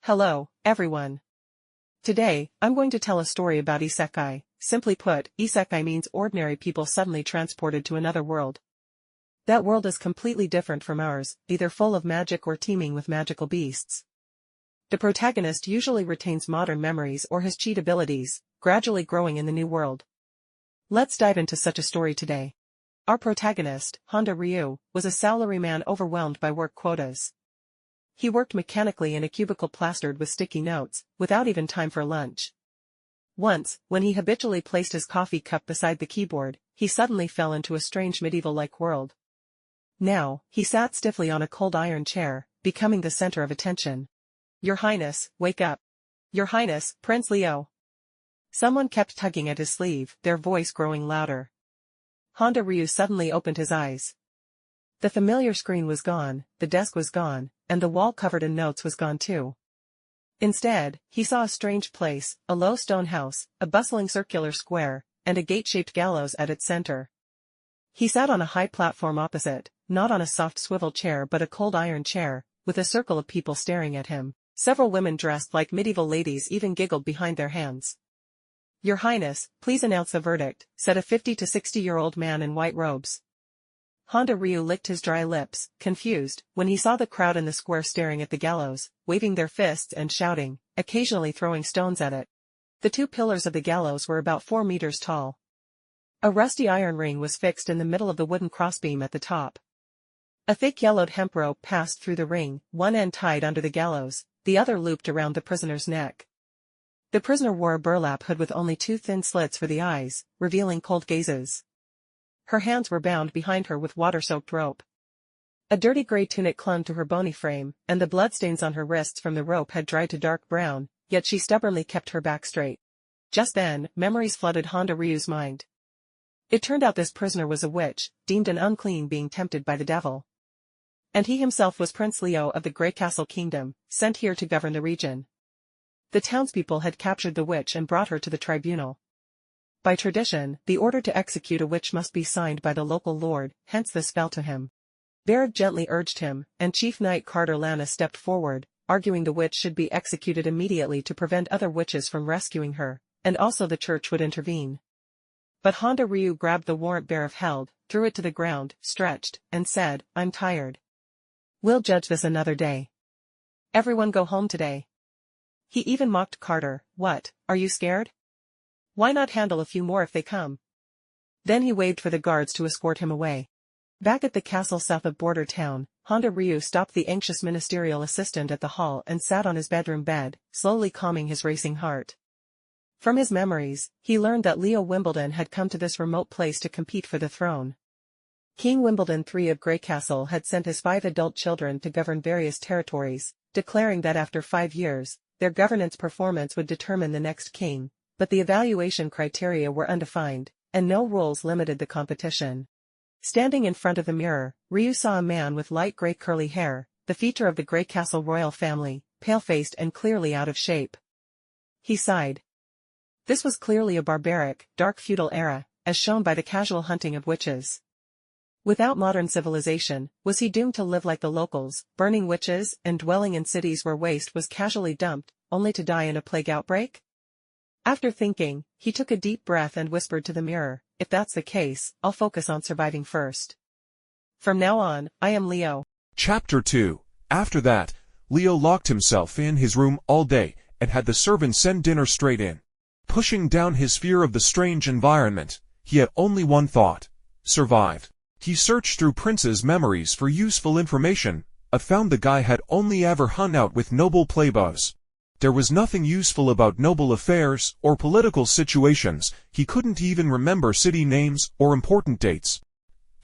Hello, everyone. Today, I'm going to tell a story about Isekai. Simply put, Isekai means ordinary people suddenly transported to another world. That world is completely different from ours, either full of magic or teeming with magical beasts. The protagonist usually retains modern memories or his cheat abilities, gradually growing in the new world. Let's dive into such a story today. Our protagonist, Honda Ryu, was a salaryman overwhelmed by work quotas. He worked mechanically in a cubicle plastered with sticky notes, without even time for lunch. Once, when he habitually placed his coffee cup beside the keyboard, he suddenly fell into a strange medieval-like world. Now, he sat stiffly on a cold iron chair, becoming the center of attention. "Your Highness, wake up. Your Highness, Prince Leo." Someone kept tugging at his sleeve, their voice growing louder. Honda Ryu suddenly opened his eyes. The familiar screen was gone, the desk was gone, and the wall covered in notes was gone too. Instead, he saw a strange place, a low stone house, a bustling circular square, and a gate-shaped gallows at its center. He sat on a high platform opposite, not on a soft swivel chair but a cold iron chair, with a circle of people staring at him. Several women dressed like medieval ladies even giggled behind their hands. "Your Highness, please announce the verdict," said a 50 to 60-year-old man in white robes. Honda Ryu licked his dry lips, confused, when he saw the crowd in the square staring at the gallows, waving their fists and shouting, occasionally throwing stones at it. The two pillars of the gallows were about 4 meters tall. A rusty iron ring was fixed in the middle of the wooden crossbeam at the top. A thick yellowed hemp rope passed through the ring, one end tied under the gallows, the other looped around the prisoner's neck. The prisoner wore a burlap hood with only 2 thin slits for the eyes, revealing cold gazes. Her hands were bound behind her with water-soaked rope. A dirty gray tunic clung to her bony frame, and the bloodstains on her wrists from the rope had dried to dark brown, yet she stubbornly kept her back straight. Just then, memories flooded Honda Ryu's mind. It turned out this prisoner was a witch, deemed an unclean being tempted by the devil. And he himself was Prince Leo of the Grey Castle Kingdom, sent here to govern the region. The townspeople had captured the witch and brought her to the tribunal. By tradition, the order to execute a witch must be signed by the local lord, hence this fell to him. Barrett gently urged him, and Chief Knight Carter Lana stepped forward, arguing the witch should be executed immediately to prevent other witches from rescuing her, and also the church would intervene. But Honda Ryu grabbed the warrant Barrett held, threw it to the ground, stretched, and said, "I'm tired. We'll judge this another day. Everyone go home today." He even mocked Carter. "What, are you scared? Why not handle a few more if they come?" Then he waved for the guards to escort him away. Back at the castle south of Border Town, Honda Ryu stopped the anxious ministerial assistant at the hall and sat on his bedroom bed, slowly calming his racing heart. From his memories, he learned that Leo Wimbledon had come to this remote place to compete for the throne. King Wimbledon III of Grey Castle had sent his 5 adult children to govern various territories, declaring that after 5 years, their governance performance would determine the next king. But the evaluation criteria were undefined, and no rules limited the competition. Standing in front of the mirror, Ryu saw a man with light gray curly hair, the feature of the Grey Castle royal family, pale-faced and clearly out of shape. He sighed. This was clearly a barbaric, dark feudal era, as shown by the casual hunting of witches. Without modern civilization, was he doomed to live like the locals, burning witches and dwelling in cities where waste was casually dumped, only to die in a plague outbreak? After thinking, he took a deep breath and whispered to the mirror, "If that's the case, I'll focus on surviving first. From now on, I am Leo." Chapter 2. After that, Leo locked himself in his room all day, and had the servants send dinner straight in. Pushing down his fear of the strange environment, he had only one thought: survive. He searched through Prince's memories for useful information, but found the guy had only ever hung out with noble playboys. There was nothing useful about noble affairs or political situations. He couldn't even remember city names or important dates.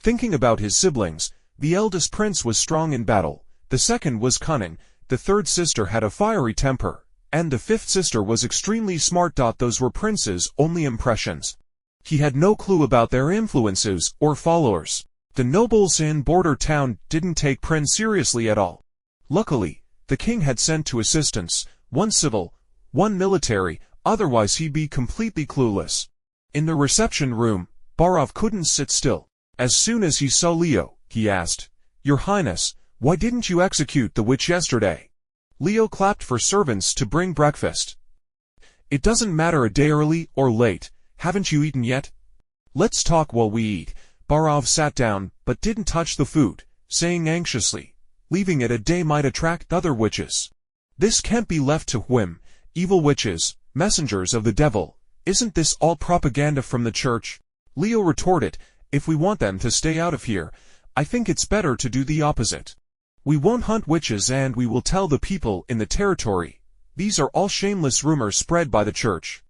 Thinking about his siblings, the eldest prince was strong in battle, the second was cunning, the third sister had a fiery temper, and the fifth sister was extremely smart. Those were Prince's only impressions. He had no clue about their influences or followers. The nobles in Border Town didn't take Prince seriously at all. Luckily, the king had sent 2 assistants, 1 civil, 1 military, otherwise he'd be completely clueless. In the reception room, Barov couldn't sit still. As soon as he saw Leo, he asked, "Your Highness, why didn't you execute the witch yesterday?" Leo clapped for servants to bring breakfast. It doesn't matter a day early or late, haven't you eaten yet? Let's talk while we eat. Barov sat down, but didn't touch the food, saying anxiously, leaving it a day might attract other witches. This can't be left to whim. Evil witches, messengers of the devil. Isn't this all propaganda from the church? Leo retorted, if we want them to stay out of here, I think it's better to do the opposite. We won't hunt witches and we will tell the people in the territory. These are all shameless rumors spread by the church.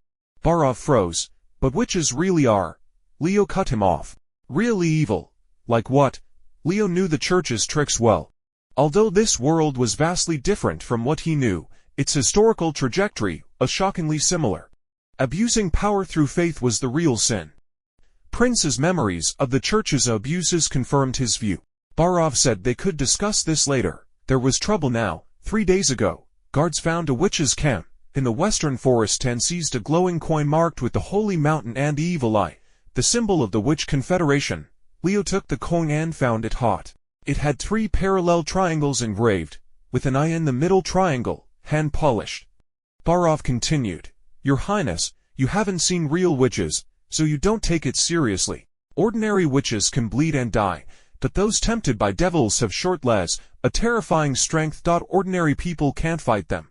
Barov froze. But witches really are. Leo cut him off. Really evil. Like what? Leo knew the church's tricks well. Although this world was vastly different from what he knew, its historical trajectory was shockingly similar. Abusing power through faith was the real sin. Prince's memories of the church's abuses confirmed his view. Barov said they could discuss this later. There was trouble now. 3 days ago, guards found a witch's camp in the western forest and seized a glowing coin marked with the Holy Mountain and the Evil Eye, the symbol of the Witch Confederation. Leo took the coin and found it hot. It had 3 parallel triangles engraved, with an eye in the middle triangle, hand-polished. Barov continued, Your Highness, you haven't seen real witches, so you don't take it seriously. Ordinary witches can bleed and die, but those tempted by devils have short legs, a terrifying strength. Ordinary people can't fight them.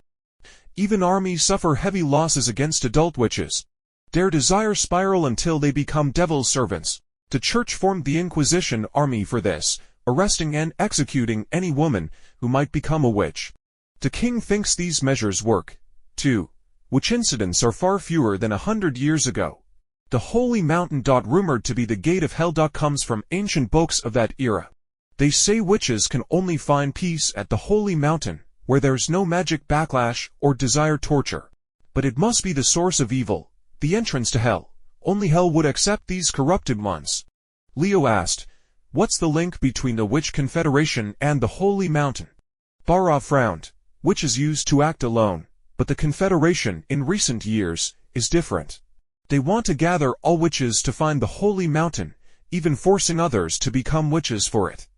Even armies suffer heavy losses against adult witches. Their desires spiral until they become devil's servants. The church formed the Inquisition army for this, arresting and executing any woman who might become a witch. The king thinks these measures work, too. Witch incidents are far fewer than 100 years ago. The Holy Mountain. Rumored to be the gate of hell. Comes from ancient books of that era. They say witches can only find peace at the Holy Mountain, where there's no magic backlash or desire torture. But it must be the source of evil, the entrance to hell. Only hell would accept these corrupted ones. Leo asked, What's the link between the Witch Confederation and the Holy Mountain? Barov frowned. Witches used to act alone, but the Confederation in recent years is different. They want to gather all witches to find the Holy Mountain, even forcing others to become witches for it.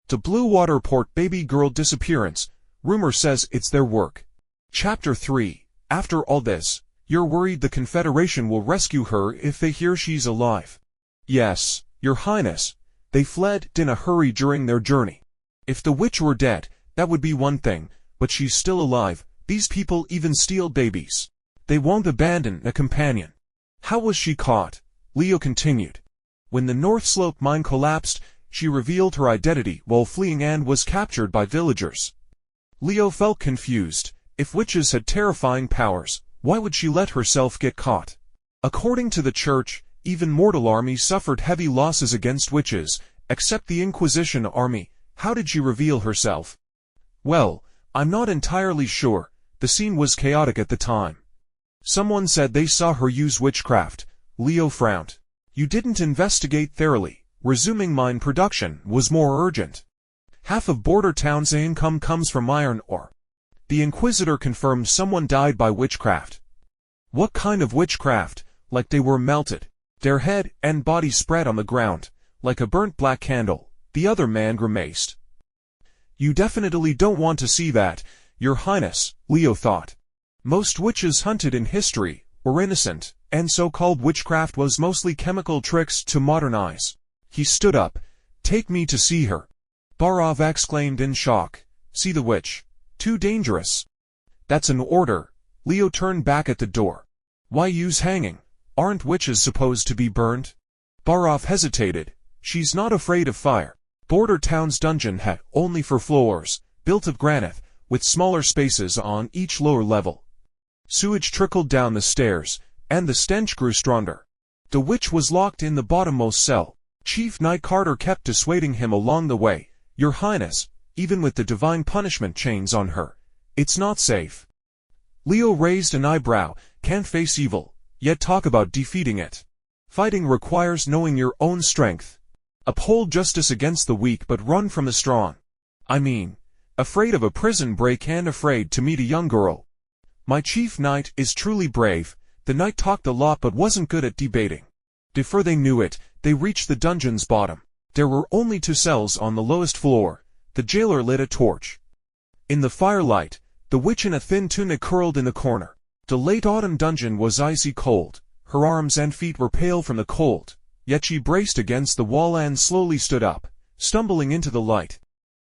The Blue Water Port baby girl disappearance. Rumor says it's their work. Chapter 3. After all this, you're worried the Confederation will rescue her if they hear she's alive. Yes, Your Highness. They fled in a hurry during their journey. If the witch were dead, that would be one thing, but she's still alive. These people even steal babies. They won't abandon a companion. How was she caught? Leo continued. When the North Slope mine collapsed, she revealed her identity while fleeing and was captured by villagers. Leo felt confused. If witches had terrifying powers, why would she let herself get caught? According to the church, even mortal armies suffered heavy losses against witches, except the Inquisition army. How did she reveal herself? Well, I'm not entirely sure. The scene was chaotic at the time. Someone said they saw her use witchcraft. Leo frowned. You didn't investigate thoroughly. Resuming mine production was more urgent. Half of Border Town's income comes from iron ore. The Inquisitor confirmed someone died by witchcraft. What kind of witchcraft? Like they were melted. Their head and body spread on the ground, like a burnt black candle. The other man grimaced. You definitely don't want to see that, Your Highness, Leo thought. Most witches hunted in history were innocent, and so-called witchcraft was mostly chemical tricks to modernize. He stood up. Take me to see her. Barov exclaimed in shock. See the witch. Too dangerous. That's an order. Leo turned back at the door. Why use hanging? Aren't witches supposed to be burned? Barov hesitated. She's not afraid of fire. Border Town's dungeon had only 4 floors, built of granite, with smaller spaces on each lower level. Sewage trickled down the stairs, and the stench grew stronger. The witch was locked in the bottommost cell. Chief Knight Carter kept dissuading him along the way. Your Highness, even with the divine punishment chains on her, it's not safe. Leo raised an eyebrow. Can't face evil, yet talk about defeating it. Fighting requires knowing your own strength. Uphold justice against the weak but run from the strong. I mean, afraid of a prison break and afraid to meet a young girl. My chief knight is truly brave. The knight talked a lot but wasn't good at debating. Before they knew it, they reached the dungeon's bottom. There were only 2 cells on the lowest floor. The jailer lit a torch. In the firelight, the The witch in a thin tunic curled in the corner. The late autumn dungeon was icy cold. Her arms and feet were pale from the cold, yet she braced against the wall and slowly stood up, stumbling into the light.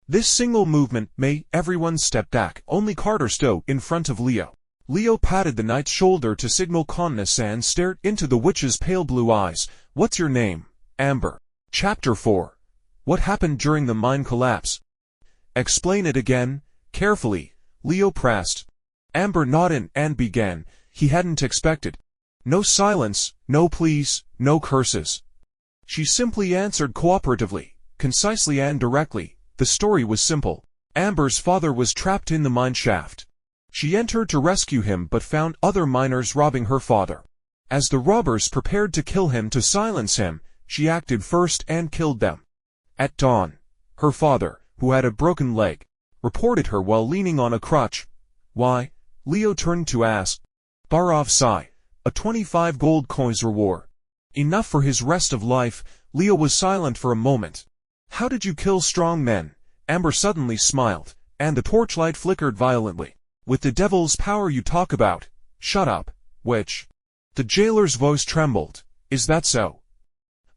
This single movement made everyone step back. Only Carter stood in front of Leo. Leo patted the knight's shoulder to signal calmness and stared into the witch's pale blue eyes. "What's your name, Amber?" Chapter 4. What happened during the mine collapse? Explain it again, carefully, Leo pressed. Amber nodded and began. He hadn't expected. No silence, no pleas, no curses. She simply answered cooperatively, concisely and directly. The story was simple. Amber's father was trapped in the mine shaft. She entered to rescue him but found other miners robbing her father. As the robbers prepared to kill him to silence him, she acted first and killed them. At dawn, her father, who had a broken leg, reported her while leaning on a crutch. "Why?" Leo turned to ask. Barov sighed. "A 25 gold coins reward. Enough for his rest of life." Leo was silent for a moment. "How did you kill strong men?" Amber suddenly smiled, and the torchlight flickered violently. "With the devil's power you talk about." "Shut up, witch." The jailer's voice trembled. "Is that so?"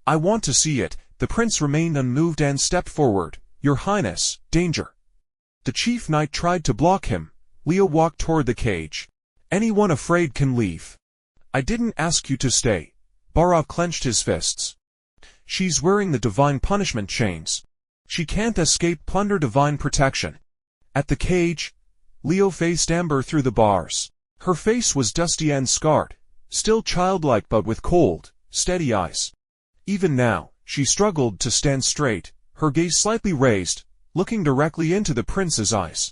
"I want to see it." The prince remained unmoved and stepped forward. "Your Highness, danger." The chief knight tried to block him. Leo walked toward the cage. "Anyone afraid can leave. I didn't ask you to stay." Barov clenched his fists. "She's wearing the divine punishment chains. She can't escape plunder divine protection." At the cage, Leo faced Amber through the bars. Her face was dusty and scarred, still childlike but with cold, steady eyes. Even now, she struggled to stand straight, her gaze slightly raised, looking directly into the prince's eyes.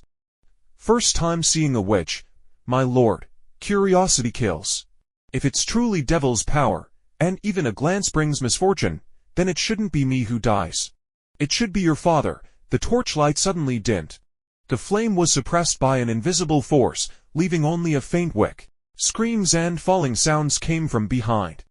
"First time seeing a witch, my lord. Curiosity kills. If it's truly devil's power, and even a glance brings misfortune, then it shouldn't be me who dies. It should be your father." The torchlight suddenly dimmed. The flame was suppressed by an invisible force, leaving only a faint wick. Screams and falling sounds came from behind.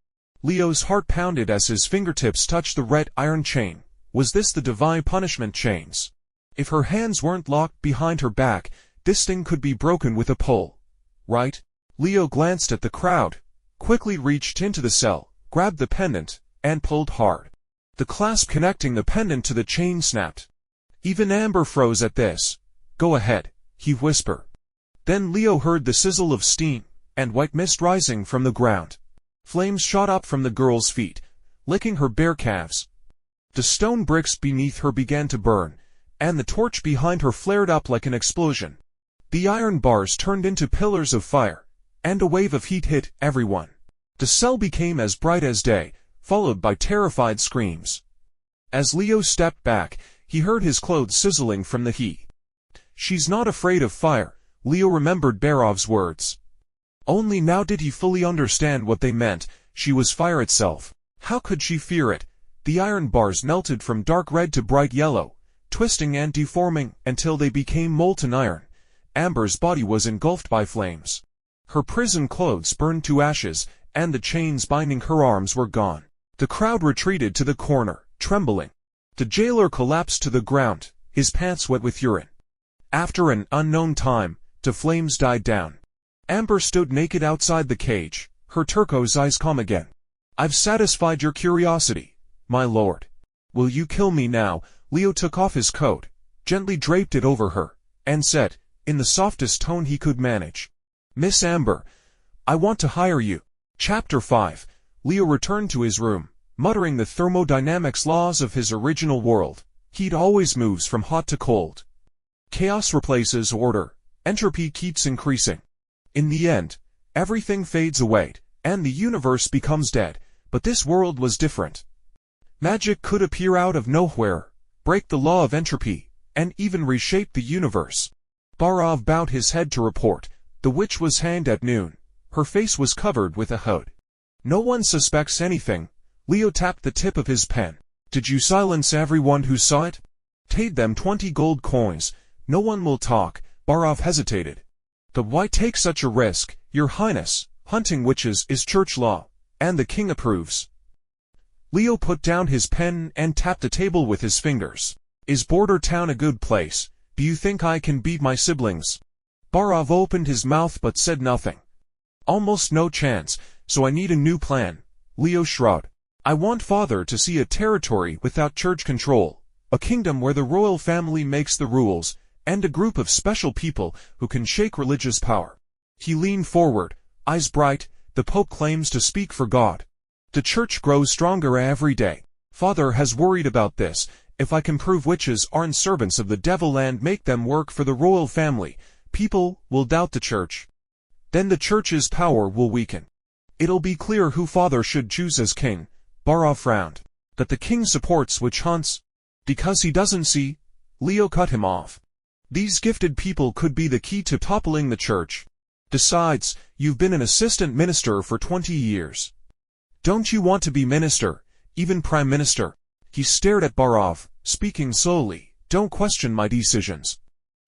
Leo's heart pounded as his fingertips touched the red iron chain. Was this the divine punishment chains? If her hands weren't locked behind her back, this thing could be broken with a pull. Right? Leo glanced at the crowd, quickly reached into the cell, grabbed the pendant, and pulled hard. The clasp connecting the pendant to the chain snapped. Even Amber froze at this. "Go ahead," he whispered. Then Leo heard the sizzle of steam, and white mist rising from the ground. Flames shot up from the girl's feet, licking her bare calves. The stone bricks beneath her began to burn, and the torch behind her flared up like an explosion. The iron bars turned into pillars of fire, and a wave of heat hit everyone. The cell became as bright as day, followed by terrified screams. As Leo stepped back, he heard his clothes sizzling from the heat. "She's not afraid of fire," Leo remembered Barov's words. Only now did he fully understand what they meant. She was fire itself. How could she fear it? The iron bars melted from dark red to bright yellow, twisting and deforming until they became molten iron. Amber's body was engulfed by flames. Her prison clothes burned to ashes, and the chains binding her arms were gone. The crowd retreated to the corner, trembling. The jailer collapsed to the ground, his pants wet with urine. After an unknown time, the flames died down. Amber stood naked outside the cage, her turquoise eyes calm again. "I've satisfied your curiosity, my lord. Will you kill me now?" Leo took off his coat, gently draped it over her, and said, in the softest tone he could manage, "Miss Amber, I want to hire you." Chapter 5. Leo returned to his room, muttering the thermodynamics laws of his original world. Heat always moves from hot to cold. Chaos replaces order. Entropy keeps increasing. In the end, everything fades away, and the universe becomes dead. But this world was different. Magic could appear out of nowhere, break the law of entropy, and even reshape the universe. Barov bowed his head to report. The witch was hanged at noon. Her face was covered with a hood. "No one suspects anything." Leo tapped the tip of his pen. "Did you silence everyone who saw it?" "Paid them 20 gold coins. No one will talk." Barov hesitated. "But why take such a risk, your highness? Hunting witches is church law, and the king approves." Leo put down his pen and tapped the table with his fingers. "Is Border Town a good place? Do you think I can beat my siblings?" Barov opened his mouth but said nothing. Almost no chance, so I need a new plan. Leo shrugged. I want father to see a territory without church control, a kingdom where the royal family makes the rules, and a group of special people who can shake religious power. He leaned forward, eyes bright. The Pope claims to speak for God. The church grows stronger every day. Father has worried about this. If I can prove witches aren't servants of the devil and make them work for the royal family, people will doubt the church. Then the church's power will weaken. It'll be clear who father should choose as king. Barov frowned. That the king supports witch hunts? Because he doesn't see? Leo cut him off. These gifted people could be the key to toppling the church. Besides, you've been an assistant minister for 20 years. Don't you want to be minister, even prime minister? He stared at Barov, speaking slowly. Don't question my decisions.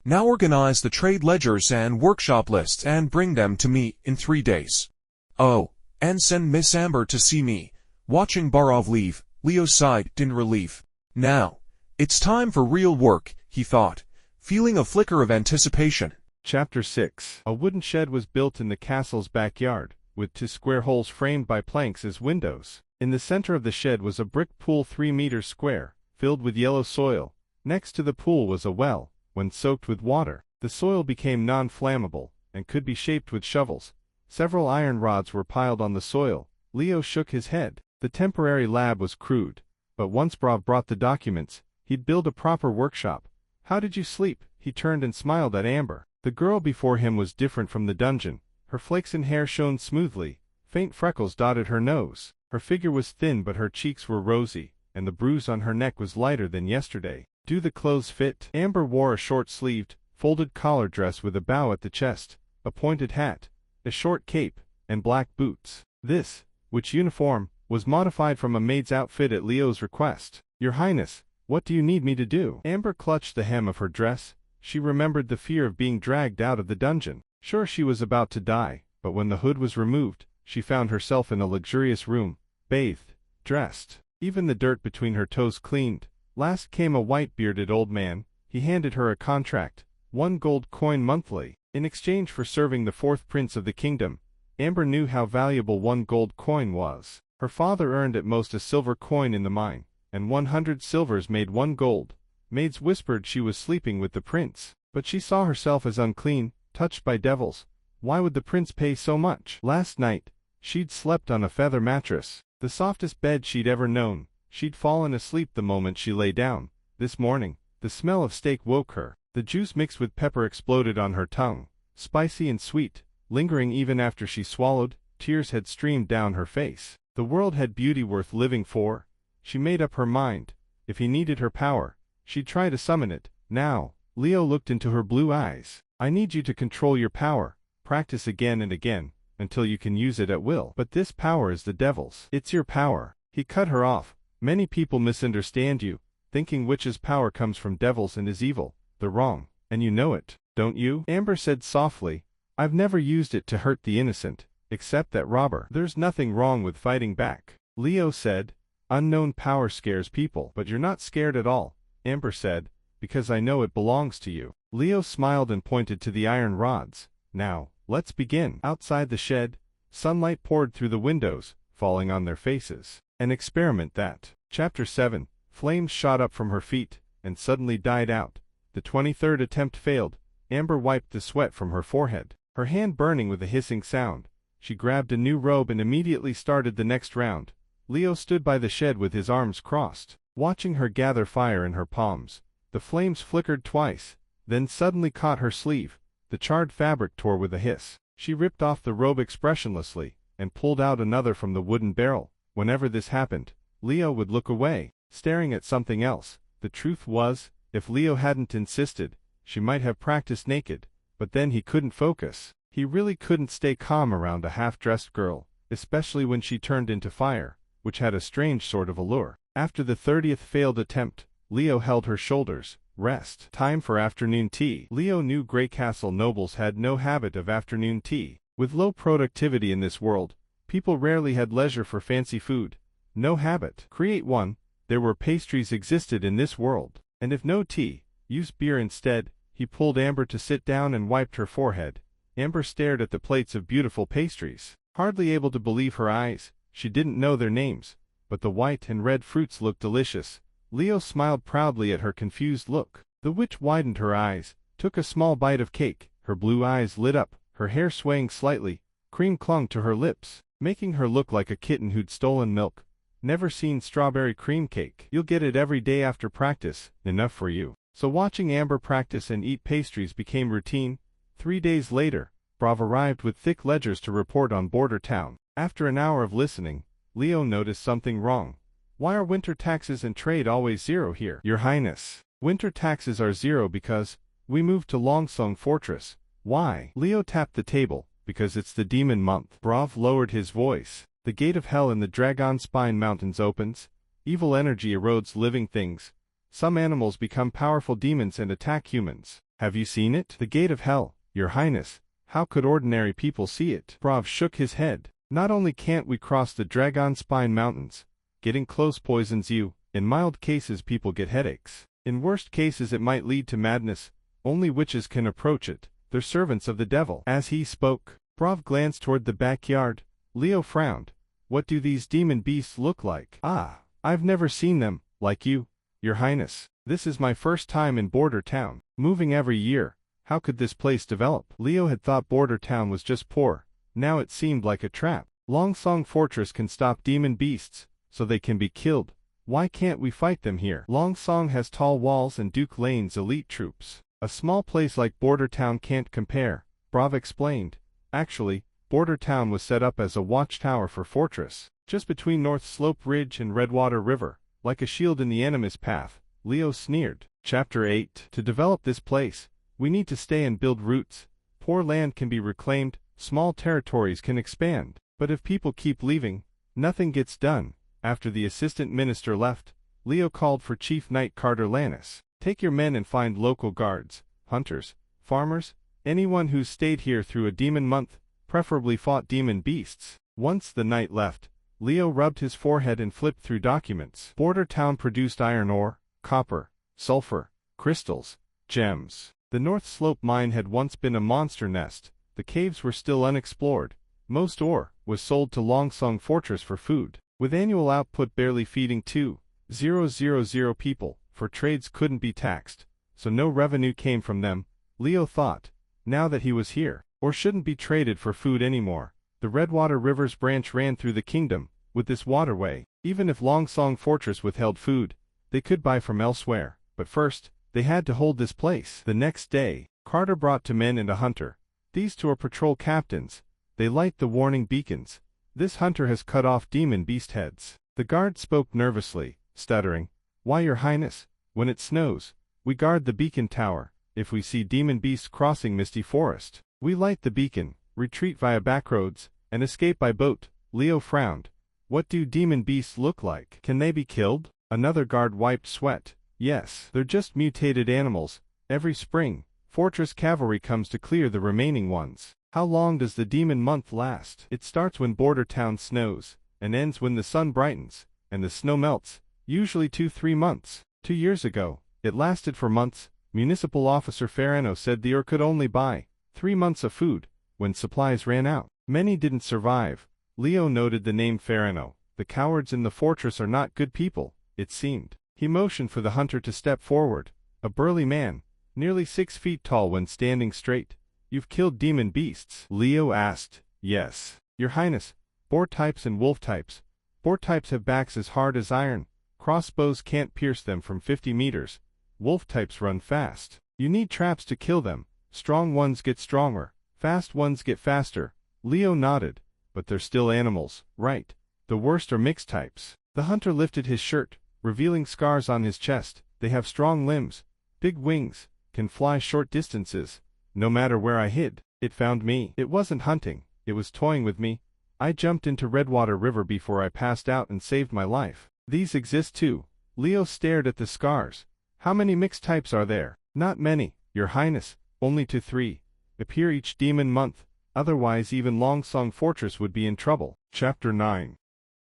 Now organize the trade ledgers and workshop lists and bring them to me in 3 days. Oh, and send Miss Amber to see me. Watching Barov leave, Leo sighed in relief. Now, it's time for real work, he thought, feeling a flicker of anticipation. Chapter 6. A wooden shed was built in the castle's backyard, with 2 square holes framed by planks as windows. In the center of the shed was a brick pool 3 meters square, filled with yellow soil. Next to the pool was a well. When soaked with water, the soil became non-flammable, and could be shaped with shovels. Several iron rods were piled on the soil. Leo shook his head. The temporary lab was crude, but once Barov brought the documents, he'd build a proper workshop. How did you sleep? He turned and smiled at Amber. The girl before him was different from the dungeon. Her flaxen hair shone smoothly. Faint freckles dotted her nose. Her figure was thin but her cheeks were rosy, and the bruise on her neck was lighter than yesterday. Do the clothes fit? Amber wore a short-sleeved, folded collar dress with a bow at the chest, a pointed hat, a short cape, and black boots. This, which uniform, was modified from a maid's outfit at Leo's request. Your Highness, what do you need me to do? Amber clutched the hem of her dress. She remembered the fear of being dragged out of the dungeon. Sure, she was about to die, but when the hood was removed, she found herself in a luxurious room, bathed, dressed, even the dirt between her toes cleaned. Last came a white-bearded old man. He handed her a contract, 1 gold coin monthly. In exchange for serving the 4th prince of the kingdom, Amber knew how valuable 1 gold coin was. Her father earned at most a silver coin in the mine, and 100 silvers made 1 gold. Maids whispered she was sleeping with the prince, but she saw herself as unclean, touched by devils. Why would the prince pay so much? Last night, she'd slept on a feather mattress, the softest bed she'd ever known. She'd fallen asleep the moment she lay down. This morning, the smell of steak woke her. The juice mixed with pepper exploded on her tongue, spicy and sweet, lingering even after she swallowed. Tears had streamed down her face. The world had beauty worth living for. She made up her mind. If he needed her power, she'd try to summon it. Now, Leo looked into her blue eyes. I need you to control your power. Practice again and again, until you can use it at will. But this power is the devil's. It's your power. He cut her off. Many people misunderstand you, thinking witches' power comes from devils and is evil. They're wrong, and you know it, don't you? Amber said softly, I've never used it to hurt the innocent, except that robber. There's nothing wrong with fighting back. Leo said, unknown power scares people. But you're not scared at all, Amber said, because I know it belongs to you. Leo smiled and pointed to the iron rods. Now, let's begin. Outside the shed, sunlight poured through the windows, falling on their faces. An experiment that. Chapter 7. Flames shot up from her feet, and suddenly died out. The 23rd attempt failed. Amber wiped the sweat from her forehead, her hand burning with a hissing sound. She grabbed a new robe and immediately started the next round. Leo stood by the shed with his arms crossed, watching her gather fire in her palms. The flames flickered twice, then suddenly caught her sleeve. The charred fabric tore with a hiss. She ripped off the robe expressionlessly, and pulled out another from the wooden barrel. Whenever this happened, Leo would look away, staring at something else. The truth was, if Leo hadn't insisted, she might have practiced naked, but then he couldn't focus. He really couldn't stay calm around a half-dressed girl, especially when she turned into fire, which had a strange sort of allure. After the 30th failed attempt, Leo held her shoulders. Rest. Time for afternoon tea. Leo knew Grey Castle nobles had no habit of afternoon tea. With low productivity in this world, people rarely had leisure for fancy food. No habit. Create one. There were pastries existed in this world. And if no tea, use beer instead. He pulled Amber to sit down and wiped her forehead. Amber stared at the plates of beautiful pastries, hardly able to believe her eyes. She didn't know their names, but the white and red fruits looked delicious. Leo smiled proudly at her confused look. The witch widened her eyes, took a small bite of cake. Her blue eyes lit up, her hair swaying slightly. Cream clung to her lips, making her look like a kitten who'd stolen milk. Never seen strawberry cream cake. You'll get it every day after practice, enough for you. So watching Amber practice and eat pastries became routine. 3 days later, Brav arrived with thick ledgers to report on Border Town. After an hour of listening, Leo noticed something wrong. Why are winter taxes and trade always zero here? Your Highness, winter taxes are zero because we moved to Longsong Fortress. Why? Leo tapped the table. Because it's the demon month. Brav lowered his voice. The gate of hell in the Dragon Spine Mountains opens. Evil energy erodes living things. Some animals become powerful demons and attack humans. Have you seen it? The gate of hell, Your Highness. How could ordinary people see it? Brav shook his head. Not only can't we cross the Dragon Spine Mountains, getting close poisons you. In mild cases people get headaches. In worst cases it might lead to madness. Only witches can approach it. They're servants of the devil. As he spoke, Brav glanced toward the backyard. Leo frowned. What do these demon beasts look like? Ah, I've never seen them, like you, Your Highness. This is my first time in Border Town. Moving every year, how could this place develop? Leo had thought Border Town was just poor. Now it seemed like a trap. Longsong Fortress can stop demon beasts, so they can be killed. Why can't we fight them here? Longsong has tall walls and Duke Lane's elite troops. A small place like Border Town can't compare, Brav explained. Actually, Border Town was set up as a watchtower for fortress, just between North Slope Ridge and Redwater River, like a shield in the enemy's path. Leo sneered. Chapter 8. To develop this place, we need to stay and build roots. Poor land can be reclaimed, small territories can expand. But if people keep leaving, nothing gets done. After the assistant minister left, Leo called for Chief Knight Carter Lannis. Take your men and find local guards, hunters, farmers, anyone who's stayed here through a demon month, preferably fought demon beasts. Once the knight left, Leo rubbed his forehead and flipped through documents. Border Town produced iron ore, copper, sulfur, crystals, gems. The North Slope mine had once been a monster nest. The caves were still unexplored. Most ore was sold to Longsong Fortress for food, with annual output barely feeding 2,000 people, for trades couldn't be taxed, so no revenue came from them. Leo thought, now that he was here, or shouldn't be traded for food anymore. The Redwater River's branch ran through the kingdom. With this waterway, even if Longsong Fortress withheld food, they could buy from elsewhere. But first, they had to hold this place. The next day, Carter brought 2 men and a hunter. These 2 are patrol captains. They light the warning beacons. This hunter has cut off demon beast heads. The guard spoke nervously, stuttering. Why, Your Highness? When it snows, we guard the beacon tower. If we see demon beasts crossing misty forest, we light the beacon, retreat via backroads, and escape by boat. Leo frowned. What do demon beasts look like? Can they be killed? Another guard wiped sweat. Yes, they're just mutated animals. Every spring, Fortress Cavalry comes to clear the remaining ones. How long does the demon month last? It starts when Border Town snows, and ends when the sun brightens, and the snow melts, usually 2-3 months. 2 years ago, it lasted for months. Municipal Officer Ferrano said the Ur could only buy 3 months of food, when supplies ran out. Many didn't survive. Leo noted the name Ferrano. The cowards in the fortress are not good people, it seemed. He motioned for the hunter to step forward. A burly man, nearly 6 feet tall when standing straight. You've killed demon beasts? Leo asked. Yes, Your Highness. Boar types and wolf types. Boar types have backs as hard as iron. Crossbows can't pierce them from 50 meters. Wolf types run fast. You need traps to kill them. Strong ones get stronger. Fast ones get faster. Leo nodded. But they're still animals, right? The worst are mixed types. The hunter lifted his shirt, revealing scars on his chest. They have strong limbs, big wings, can fly short distances. No matter where I hid, it found me. It wasn't hunting, it was toying with me. I jumped into Redwater River before I passed out and saved my life. These exist too. Leo stared at the scars. How many mixed types are there? Not many, Your Highness, only 2-3. Appear each demon month, otherwise even Longsong Fortress would be in trouble. Chapter 9.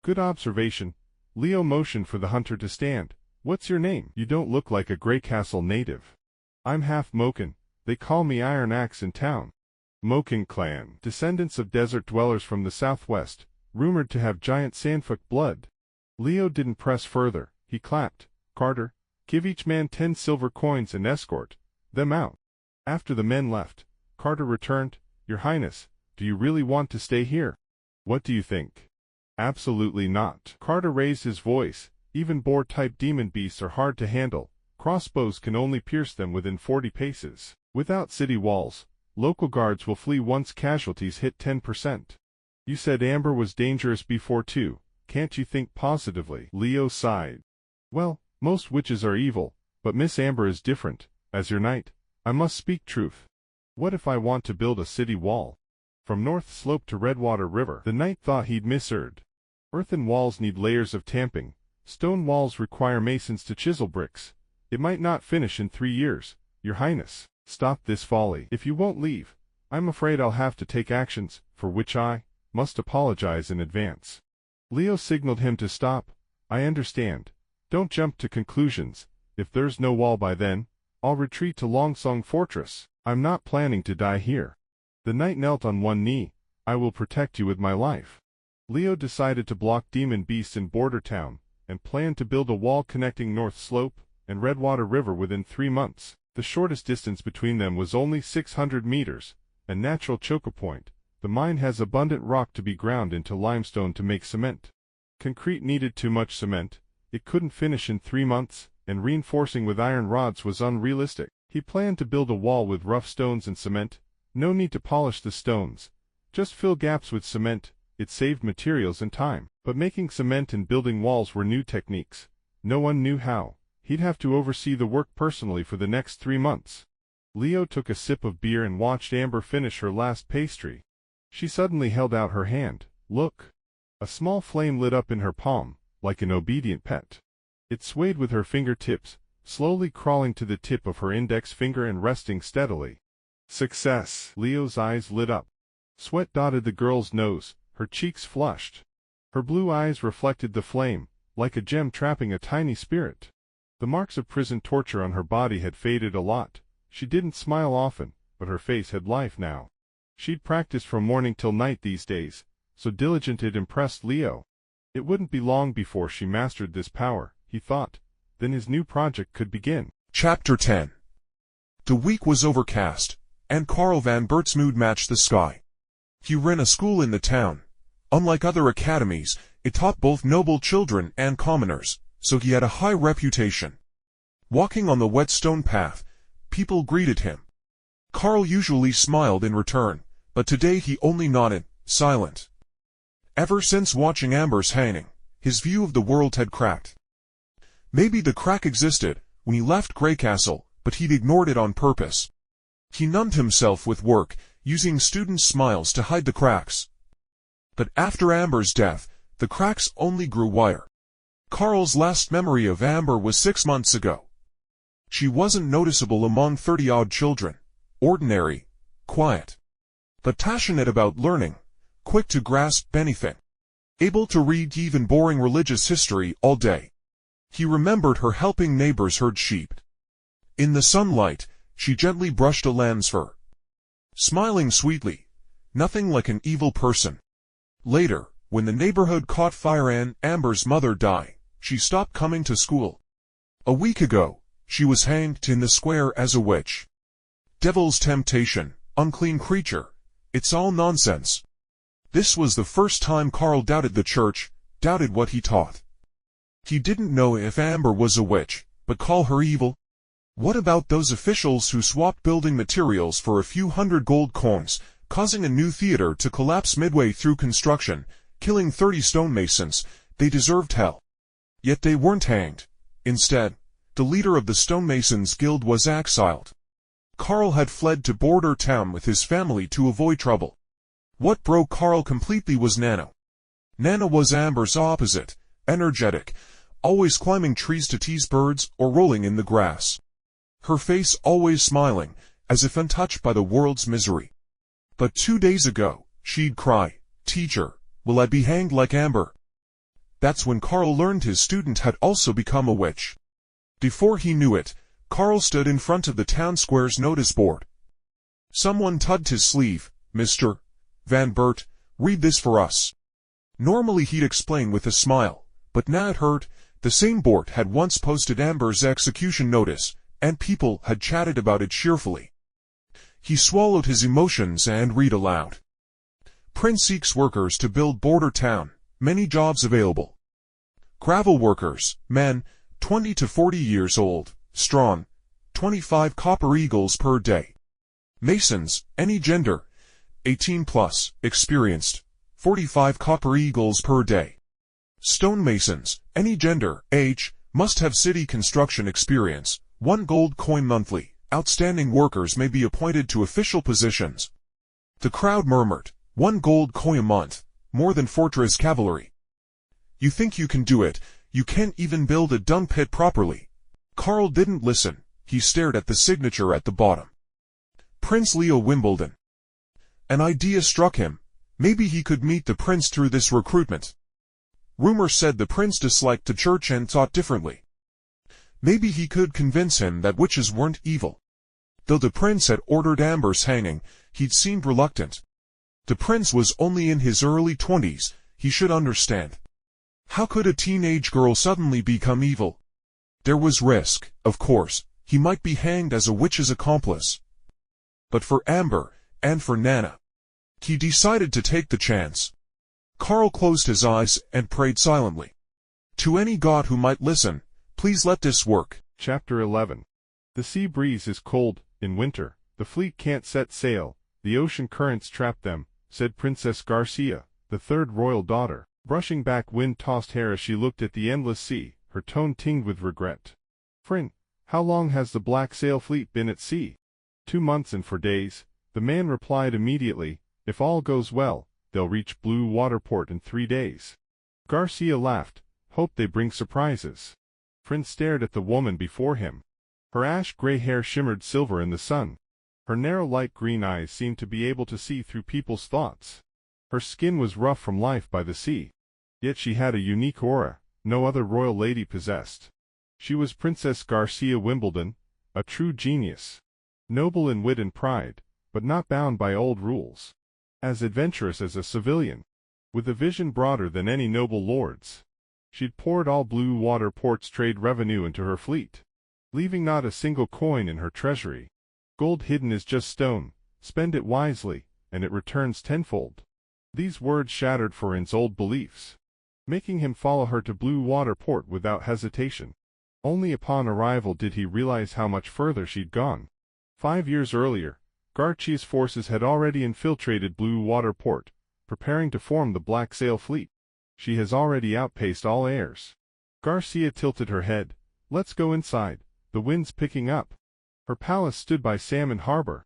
Good observation. Leo motioned for the hunter to stand. What's your name? You don't look like a Grey Castle native. I'm half Moken, They call me Iron Axe in town. Moken clan, descendants of desert dwellers from the southwest, rumored to have giant sandfolk blood. Leo didn't press further. He clapped. Carter, give each man 10 silver coins and escort them out. After the men left, Carter returned. Your Highness, do you really want to stay here? What do you think? Absolutely not. Carter raised his voice. Even boar-type demon beasts are hard to handle. Crossbows can only pierce them within 40 paces. Without city walls, local guards will flee once casualties hit 10%. You said Amber was dangerous before too. Can't you think positively? Leo sighed. Well, most witches are evil, but Miss Amber is different. As your knight, I must speak truth. What if I want to build a city wall? From North Slope to Redwater River. The knight thought he'd misheard. Earthen walls need layers of tamping. Stone walls require masons to chisel bricks. It might not finish in 3 years. Your Highness, stop this folly. If you won't leave, I'm afraid I'll have to take actions, for which I must apologize in advance. Leo signaled him to stop. I understand. Don't jump to conclusions. If there's no wall by then, I'll retreat to Longsong Fortress. I'm not planning to die here. The knight knelt on one knee. I will protect you with my life. Leo decided to block demon beasts in Border Town, and planned to build a wall connecting North Slope and Redwater River within 3 months. The shortest distance between them was only 600 meters, a natural choke point. The mine has abundant rock to be ground into limestone to make cement. Concrete needed too much cement. It couldn't finish in 3 months, and reinforcing with iron rods was unrealistic. He planned to build a wall with rough stones and cement. No need to polish the stones. Just fill gaps with cement. It saved materials and time. But making cement and building walls were new techniques. No one knew how. He'd have to oversee the work personally for the next 3 months. Leo took a sip of beer and watched Amber finish her last pastry. She suddenly held out her hand. Look. A small flame lit up in her palm, like an obedient pet. It swayed with her fingertips, slowly crawling to the tip of her index finger and resting steadily. Success! Leo's eyes lit up. Sweat dotted the girl's nose, her cheeks flushed. Her blue eyes reflected the flame, like a gem trapping a tiny spirit. The marks of prison torture on her body had faded a lot. She didn't smile often, but her face had life now. She'd practiced from morning till night these days, so diligent it impressed Leo. It wouldn't be long before she mastered this power, he thought. Then his new project could begin. Chapter 10. The week was overcast, and Carl van Bert's mood matched the sky. He ran a school in the town. Unlike other academies, it taught both noble children and commoners, so he had a high reputation. Walking on the wet stone path, people greeted him. Carl usually smiled in return, but today he only nodded, silent. Ever since watching Amber's hanging, his view of the world had cracked. Maybe the crack existed when he left Greycastle, but he'd ignored it on purpose. He numbed himself with work, using students' smiles to hide the cracks. But after Amber's death, the cracks only grew wider. Carl's last memory of Amber was 6 months ago. She wasn't noticeable among 30-odd children. Ordinary, quiet, but passionate about learning, quick to grasp anything, able to read even boring religious history all day. He remembered her helping neighbors herd sheep. In the sunlight, she gently brushed a lamb's fur, smiling sweetly, nothing like an evil person. Later, when the neighborhood caught fire and Amber's mother died, she stopped coming to school. A week ago, she was hanged in the square as a witch. Devil's temptation, unclean creature, it's all nonsense. This was the first time Carl doubted the church, doubted what he taught. He didn't know if Amber was a witch, but call her evil? What about those officials who swapped building materials for a few hundred gold coins, causing a new theater to collapse midway through construction, killing 30 stonemasons? They deserved hell. Yet they weren't hanged. Instead, the leader of the stonemasons guild was exiled. Carl had fled to Border Town with his family to avoid trouble. What broke Carl completely was Nana. Nana was Amber's opposite, energetic, always climbing trees to tease birds or rolling in the grass. Her face always smiling, as if untouched by the world's misery. But 2 days ago, she'd cry, "Teacher, will I be hanged like Amber?" That's when Carl learned his student had also become a witch. Before he knew it, Carl stood in front of the town square's notice board, Someone tugged his sleeve. "Mr. Van Bert, read this for us." Normally he'd explain with a smile, but now it hurt. The same board had once posted Amber's execution notice, and people had chatted about it cheerfully. He swallowed his emotions and read aloud. Prince seeks workers to build border town. Many jobs available. Gravel workers, men, 20 to 40 years old, strong, 25 copper eagles per day. Masons, any gender, 18 plus, experienced, 45 copper eagles per day. Stonemasons, any gender, age, must have city construction experience, 1 gold coin monthly. Outstanding workers may be appointed to official positions. The crowd murmured, 1 gold coin a month, more than fortress cavalry. You think you can do it, you can't even build a dung pit properly. Carl didn't listen, he stared at the signature at the bottom. Prince Leo Wimbledon. An idea struck him, maybe he could meet the prince through this recruitment. Rumor said the prince disliked the church and thought differently. Maybe he could convince him that witches weren't evil. Though the prince had ordered Amber's hanging, he'd seemed reluctant. The prince was only in his early 20s, he should understand. How could a teenage girl suddenly become evil? There was risk, of course, he might be hanged as a witch's accomplice. But for Amber, and for Nana, he decided to take the chance. Carl closed his eyes and prayed silently. To any god who might listen, please let this work. Chapter 11. The sea breeze is cold, in winter, the fleet can't set sail, the ocean currents trap them, said Princess Garcia, the third royal daughter, brushing back wind-tossed hair as she looked at the endless sea, her tone tinged with regret. Frin, how long has the Black Sail Fleet been at sea? 2 months and 4 days, the man replied immediately. If all goes well, they'll reach Blue Water Port in 3 days. Garcia laughed. Hope they bring surprises. Frin stared at the woman before him. Her ash-gray hair shimmered silver in the sun. Her narrow light green eyes seemed to be able to see through people's thoughts. Her skin was rough from life by the sea. Yet she had a unique aura, no other royal lady possessed. She was Princess Garcia Wimbledon, a true genius. Noble in wit and pride, but not bound by old rules. As adventurous as a civilian. With a vision broader than any noble lord's. She'd poured all Blue Water Port's trade revenue into her fleet, leaving not a single coin in her treasury. Gold hidden is just stone, spend it wisely, and it returns tenfold. These words shattered Frin's old beliefs, making him follow her to Blue Water Port without hesitation. Only upon arrival did he realize how much further she'd gone. 5 years earlier, Garcia's forces had already infiltrated Blue Water Port, preparing to form the Black Sail Fleet. She has already outpaced all heirs. Garcia tilted her head. Let's go inside, the wind's picking up. Her palace stood by Salmon Harbor.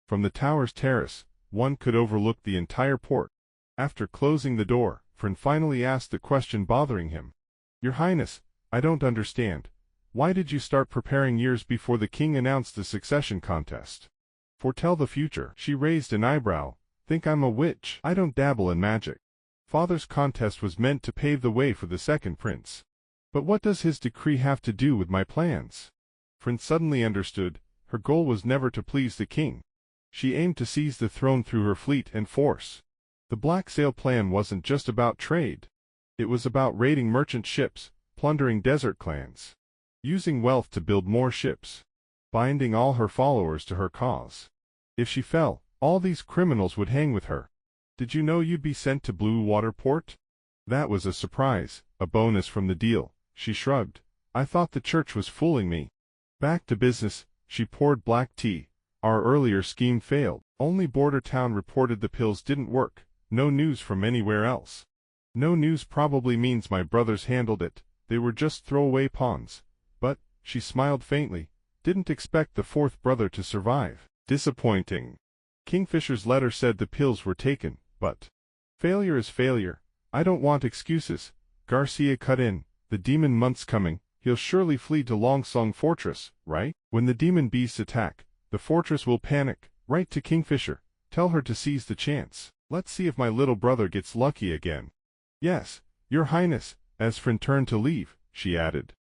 From the tower's terrace, one could overlook the entire port. After closing the door, Frin finally asked the question bothering him. Your Highness, I don't understand. Why did you start preparing years before the king announced the succession contest? Foretell the future. She raised an eyebrow. Think I'm a witch? I don't dabble in magic. Father's contest was meant to pave the way for the second prince. But what does his decree have to do with my plans? Frin suddenly understood. Her goal was never to please the king. She aimed to seize the throne through her fleet and force. The Black Sail plan wasn't just about trade. It was about raiding merchant ships, plundering desert clans, using wealth to build more ships, binding all her followers to her cause. If she fell, all these criminals would hang with her. Did you know you'd be sent to Blue Water Port? That was a surprise, a bonus from the deal. She shrugged. I thought the church was fooling me. Back to business, she poured black tea. Our earlier scheme failed. Only Border Town reported the pills didn't work. No news from anywhere else. No news probably means my brothers handled it. They were just throwaway pawns. But, she smiled faintly, didn't expect the fourth brother to survive. Disappointing. Kingfisher's letter said the pills were taken, but failure is failure. I don't want excuses. Garcia cut in. The demon month's coming. He'll surely flee to Longsong Fortress, right? When the demon beasts attack, the fortress will panic. Write to Kingfisher. Tell her to seize the chance. Let's see if my little brother gets lucky again. Yes, Your Highness. As Frin turned to leave, she added.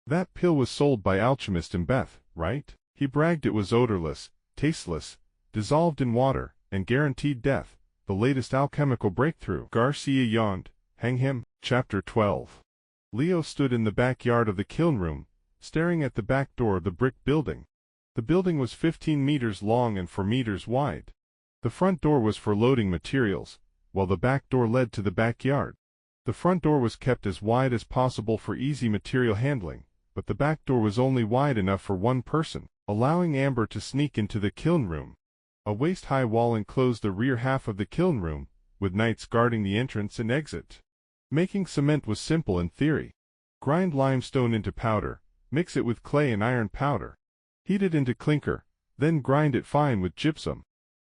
That pill was sold by Alchemist in Beth, right? He bragged it was odorless, tasteless, dissolved in water, and guaranteed death, the latest alchemical breakthrough. Garcia yawned. Hang him. Chapter 12. Leo stood in the backyard of the kiln room, staring at the back door of the brick building. The building was 15 meters long and 4 meters wide. The front door was for loading materials, while the back door led to the backyard. The front door was kept as wide as possible for easy material handling, but the back door was only wide enough for one person, allowing Amber to sneak into the kiln room. A waist-high wall enclosed the rear half of the kiln room, with knights guarding the entrance and exit. Making cement was simple in theory. Grind limestone into powder, mix it with clay and iron powder. Heat it into clinker, then grind it fine with gypsum.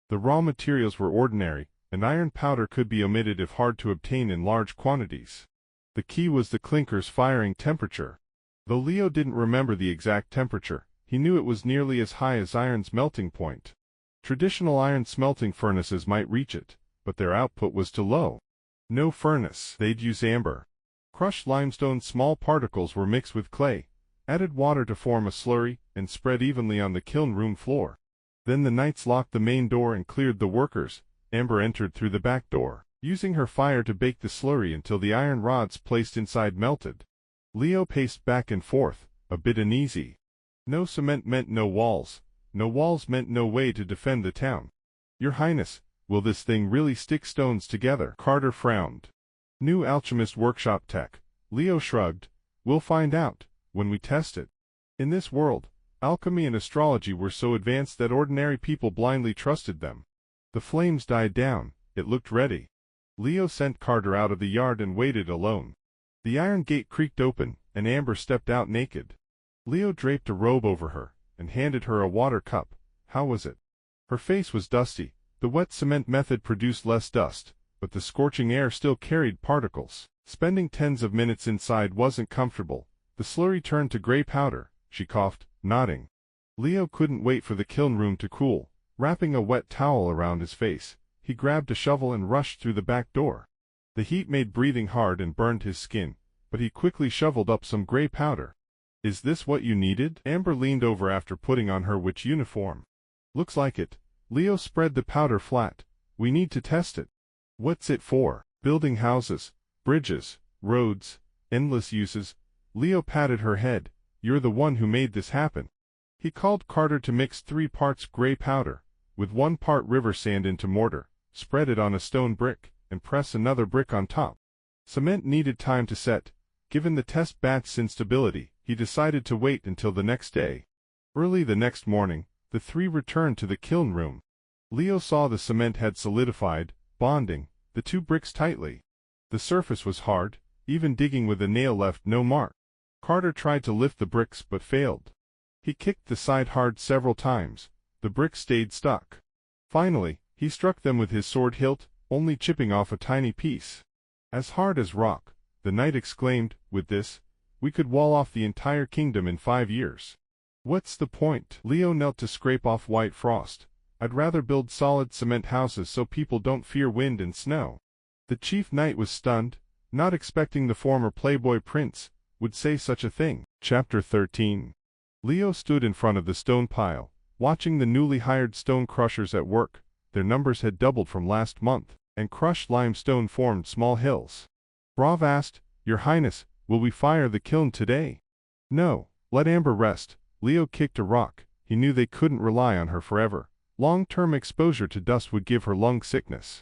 The raw materials were ordinary, and iron powder could be omitted if hard to obtain in large quantities. The key was the clinker's firing temperature. Though Leo didn't remember the exact temperature, he knew it was nearly as high as iron's melting point. Traditional iron smelting furnaces might reach it, but their output was too low. No furnace. They'd use amber. Crushed limestone small particles were mixed with clay, added water to form a slurry, and spread evenly on the kiln room floor. Then the knights locked the main door and cleared the workers. Amber entered through the back door, using her fire to bake the slurry until the iron rods placed inside melted. Leo paced back and forth, a bit uneasy. No cement meant no walls. No walls meant no way to defend the town. Your Highness, will this thing really stick stones together? Carter frowned. New alchemist workshop tech. Leo shrugged. We'll find out, when we test it. In this world, alchemy and astrology were so advanced that ordinary people blindly trusted them. The flames died down. It looked ready. Leo sent Carter out of the yard and waited alone. The iron gate creaked open, and Amber stepped out naked. Leo draped a robe over her, and handed her a water cup. How was it? Her face was dusty. The wet cement method produced less dust, but the scorching air still carried particles. Spending tens of minutes inside wasn't comfortable. The slurry turned to gray powder. She coughed, nodding. Leo couldn't wait for the kiln room to cool. Wrapping a wet towel around his face, he grabbed a shovel and rushed through the back door. The heat made breathing hard and burned his skin, but he quickly shoveled up some gray powder. Is this what you needed? Amber leaned over after putting on her witch uniform. Looks like it. Leo spread the powder flat. We need to test it. What's it for? Building houses, bridges, roads, endless uses. Leo patted her head. You're the one who made this happen. He called Carter to mix 3 parts gray powder, with 1 part river sand into mortar, spread it on a stone brick, and press another brick on top. Cement needed time to set. Given the test batch's instability, he decided to wait until the next day. Early the next morning, the 3 returned to the kiln room. Leo saw the cement had solidified, bonding the 2 bricks tightly. The surface was hard, even digging with a nail left no mark. Carter tried to lift the bricks but failed. He kicked the side hard several times. The bricks stayed stuck. Finally, he struck them with his sword hilt, only chipping off a tiny piece. As hard as rock, the knight exclaimed, with this, we could wall off the entire kingdom in 5 years. What's the point? Leo knelt to scrape off white frost. I'd rather build solid cement houses so people don't fear wind and snow. The chief knight was stunned, not expecting the former playboy prince would say such a thing. Chapter 13. Leo stood in front of the stone pile, watching the newly hired stone crushers at work. Their numbers had doubled from last month, and crushed limestone formed small hills. Brav asked, Your Highness, will we fire the kiln today? No, let Amber rest. Leo kicked a rock. He knew they couldn't rely on her forever. Long-term exposure to dust would give her lung sickness.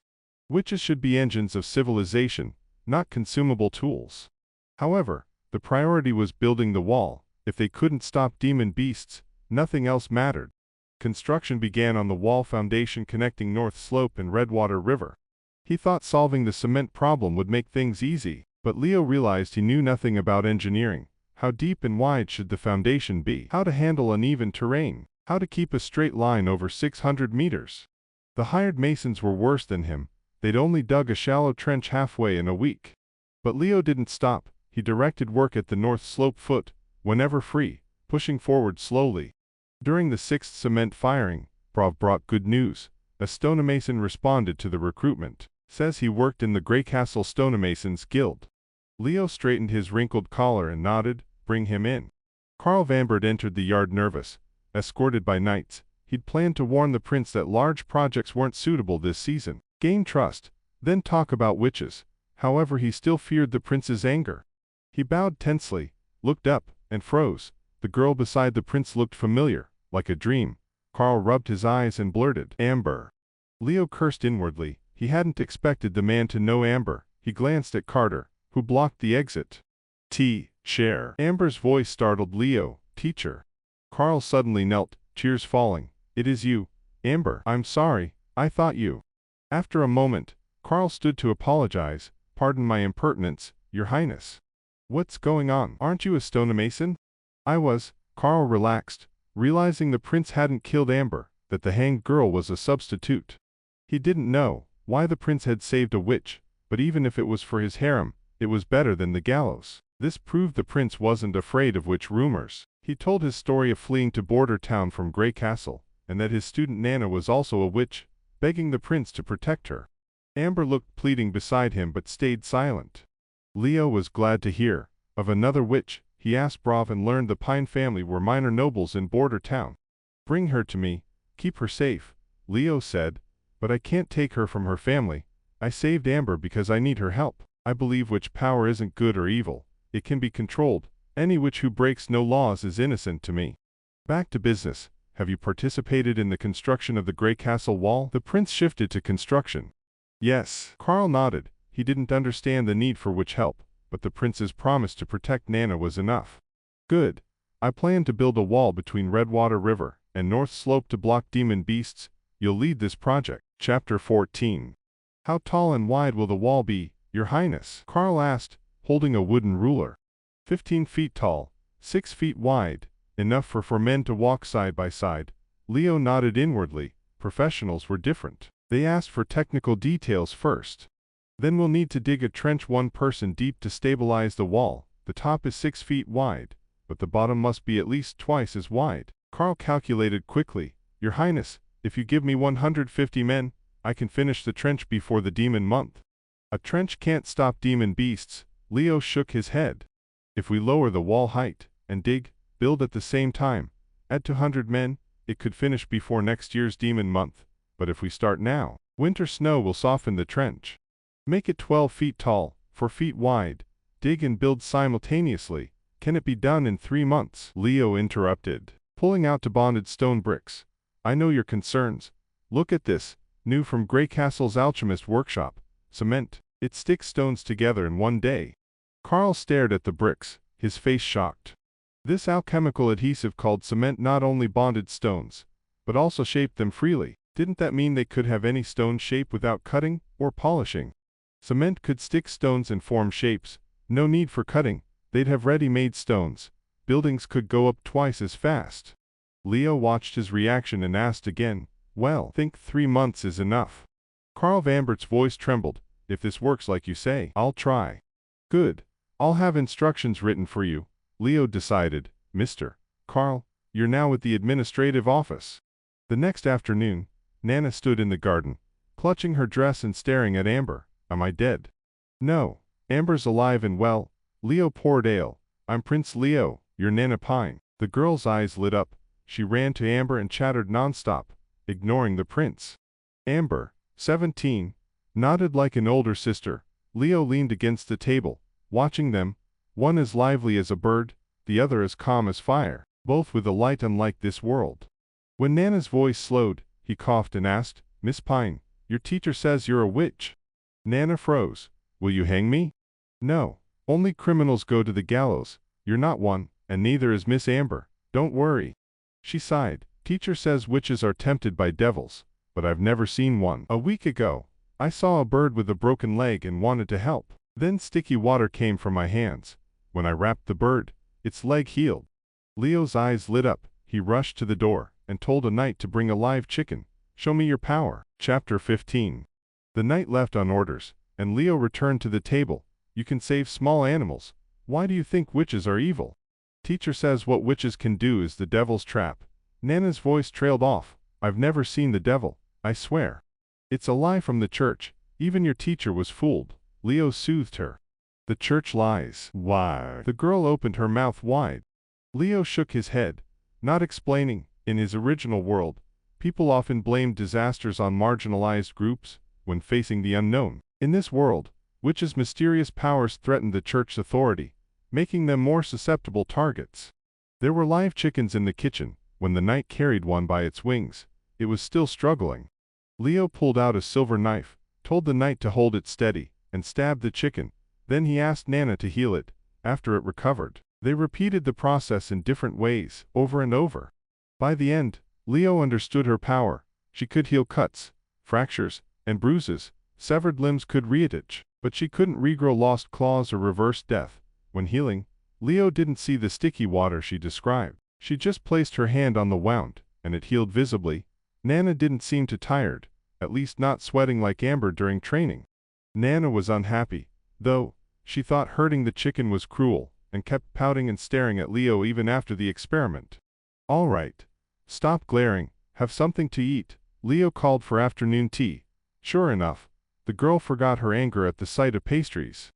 Witches should be engines of civilization, not consumable tools. However, the priority was building the wall. If they couldn't stop demon beasts, nothing else mattered. Construction began on the wall foundation connecting North Slope and Redwater River. He thought solving the cement problem would make things easy, but Leo realized he knew nothing about engineering. How deep and wide should the foundation be? How to handle uneven terrain? How to keep a straight line over 600 meters? The hired masons were worse than him. They'd only dug a shallow trench halfway in a week. But Leo didn't stop. He directed work at the North Slope foot, whenever free, pushing forward slowly. During the 6th cement firing, Brav brought good news. A stonemason responded to the recruitment. Says he worked in the Greycastle Stonemasons Guild. Leo straightened his wrinkled collar and nodded. Bring him in. Carl Vanbert entered the yard nervous. Escorted by knights, He'd planned to warn the prince that large projects weren't suitable this season. Gain trust, then talk about witches. However, he still feared the prince's anger. He bowed tensely, looked up, and froze. The girl beside the prince looked familiar, like a dream. Carl rubbed his eyes and blurted, "Amber." Leo cursed inwardly. He hadn't expected the man to know Amber. He glanced at Carter, who blocked the exit. Chair. Amber's voice startled Leo. "Teacher." Carl suddenly knelt, tears falling. "It is you, Amber. I'm sorry, I thought you." After a moment, Carl stood to apologize. "Pardon my impertinence, Your Highness." "What's going on? Aren't you a stonemason?" "I was." Carl relaxed, realizing the prince hadn't killed Amber, that the hanged girl was a substitute. He didn't know why the prince had saved a witch, but even if it was for his harem, it was better than the gallows. This proved the prince wasn't afraid of witch rumors. He told his story of fleeing to border town from Grey Castle, and that his student Nana was also a witch, begging the prince to protect her. Amber looked pleading beside him but stayed silent. Leo was glad to hear of another witch. He asked Brav and learned the Pine family were minor nobles in border town. "Bring her to me. Keep her safe," Leo said. "But I can't take her from her family. I saved Amber because I need her help. I believe witch power isn't good or evil. It can be controlled. Any witch who breaks no laws is innocent to me." Back to business. "Have you participated in the construction of the Grey Castle wall?" The prince shifted to construction. "Yes." Carl nodded. He didn't understand the need for witch help, but the prince's promise to protect Nana was enough. "Good. I plan to build a wall between Redwater River and North Slope to block demon beasts. You'll lead this project." Chapter 14. "How tall and wide will the wall be, Your Highness?" Carl asked, holding a wooden ruler. 15 feet tall, 6 feet wide, enough for 4 men to walk side by side. Leo nodded inwardly. Professionals were different. They asked for technical details first. "Then we'll need to dig a trench 1 person deep to stabilize the wall. The top is 6 feet wide, but the bottom must be at least twice as wide." Carl calculated quickly. "Your Highness, if you give me 150 men, I can finish the trench before the demon month." "A trench can't stop demon beasts." Leo shook his head. "If we lower the wall height and build at the same time, add 200 men, it could finish before next year's demon month. But if we start now, winter snow will soften the trench. Make it 12 feet tall, 4 feet wide. Dig and build simultaneously. Can it be done in 3 months?" Leo interrupted, pulling out 2 bonded stone bricks. "I know your concerns. Look at this, new from Grey Castle's alchemist workshop. Cement. It sticks stones together in 1 day." Carl stared at the bricks, his face shocked. This alchemical adhesive called cement not only bonded stones, but also shaped them freely. Didn't that mean they could have any stone shape without cutting or polishing? Cement could stick stones and form shapes. No need for cutting. They'd have ready-made stones. Buildings could go up twice as fast. Leo watched his reaction and asked again, "Well, think 3 months is enough?" Carl Vambert's voice trembled. "If this works like you say, I'll try." "Good. I'll have instructions written for you," Leo decided. "Mr. Carl, you're now at the administrative office." The next afternoon, Nana stood in the garden, clutching her dress and staring at Amber. "Am I dead?" "No. Amber's alive and well." Leo poured ale. "I'm Prince Leo, your Nana Pine." The girl's eyes lit up. She ran to Amber and chattered nonstop, ignoring the prince. Amber, 17, nodded like an older sister. Leo leaned against the table, watching them, one as lively as a bird, the other as calm as fire, both with a light unlike this world. When Nana's voice slowed, he coughed and asked, "Miss Pine, your teacher says you're a witch." Nana froze. "Will you hang me?" "No. Only criminals go to the gallows. You're not one, and neither is Miss Amber. Don't worry." She sighed. "Teacher says witches are tempted by devils, but I've never seen one. A week ago, I saw a bird with a broken leg and wanted to help. Then sticky water came from my hands. When I wrapped the bird, its leg healed." Leo's eyes lit up. He rushed to the door and told a knight to bring a live chicken. "Show me your power." Chapter 15. The knight left on orders, and Leo returned to the table. "You can save small animals. Why do you think witches are evil?" "Teacher says what witches can do is the devil's trap." Nana's voice trailed off. "I've never seen the devil, I swear." "It's a lie from the church. Even your teacher was fooled." Leo soothed her. "The church lies." "Why?" The girl opened her mouth wide. Leo shook his head, not explaining. In his original world, People often blamed disasters on marginalized groups when facing the unknown. In this world, witches' mysterious powers threatened the church's authority, making them more susceptible targets. There were live chickens in the kitchen. When the knight carried one by its wings, it was still struggling. Leo pulled out a silver knife, told the knight to hold it steady, and stabbed the chicken. Then he asked Nana to heal it. After it recovered, they repeated the process in different ways, over and over. By the end, Leo understood her power. She could heal cuts, fractures, and bruises. Severed limbs could reattach, but she couldn't regrow lost claws or reverse death. When healing, Leo didn't see the sticky water she described. She just placed her hand on the wound, and it healed visibly. Nana didn't seem too tired, at least not sweating like Amber during training. Nana was unhappy, though. She thought hurting the chicken was cruel, and kept pouting and staring at Leo even after the experiment. "All right. Stop glaring, have something to eat." Leo called for afternoon tea. Sure enough, the girl forgot her anger at the sight of pastries.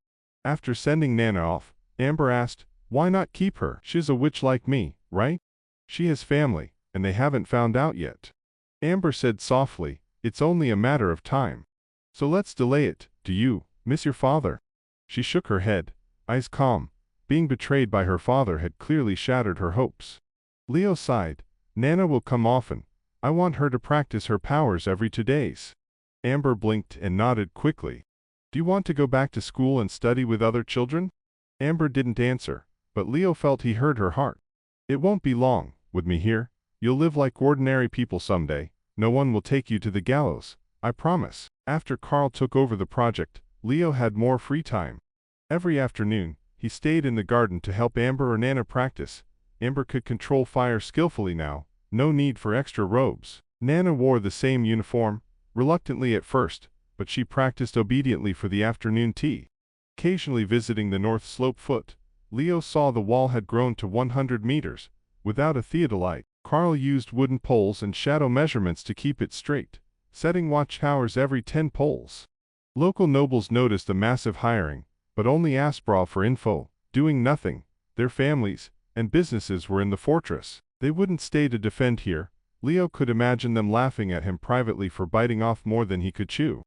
After sending Nana off, Amber asked, "Why not keep her? She's a witch like me, right? She has family, and they haven't found out yet." Amber said softly, "It's only a matter of time. So let's delay it. Do you miss your father?" She shook her head, eyes calm. Being betrayed by her father had clearly shattered her hopes. Leo sighed. "Nana will come often. I want her to practice her powers every 2 days." Amber blinked and nodded quickly. "Do you want to go back to school and study with other children?" Amber didn't answer, but Leo felt he heard her heart. "It won't be long. With me here, you'll live like ordinary people someday. No one will take you to the gallows, I promise." After Carl took over the project, Leo had more free time. Every afternoon, he stayed in the garden to help Amber or Nana practice. Amber could control fire skillfully now, no need for extra robes. Nana wore the same uniform, reluctantly at first, but she practiced obediently for the afternoon tea. Occasionally visiting the north slope foot, Leo saw the wall had grown to 100 meters. Without a theodolite, Carl used wooden poles and shadow measurements to keep it straight, setting watchtowers every 10 poles. Local nobles noticed the massive hiring, but only asked Brawl for info, doing nothing. Their families and businesses were in the fortress. They wouldn't stay to defend here. Leo could imagine them laughing at him privately for biting off more than he could chew.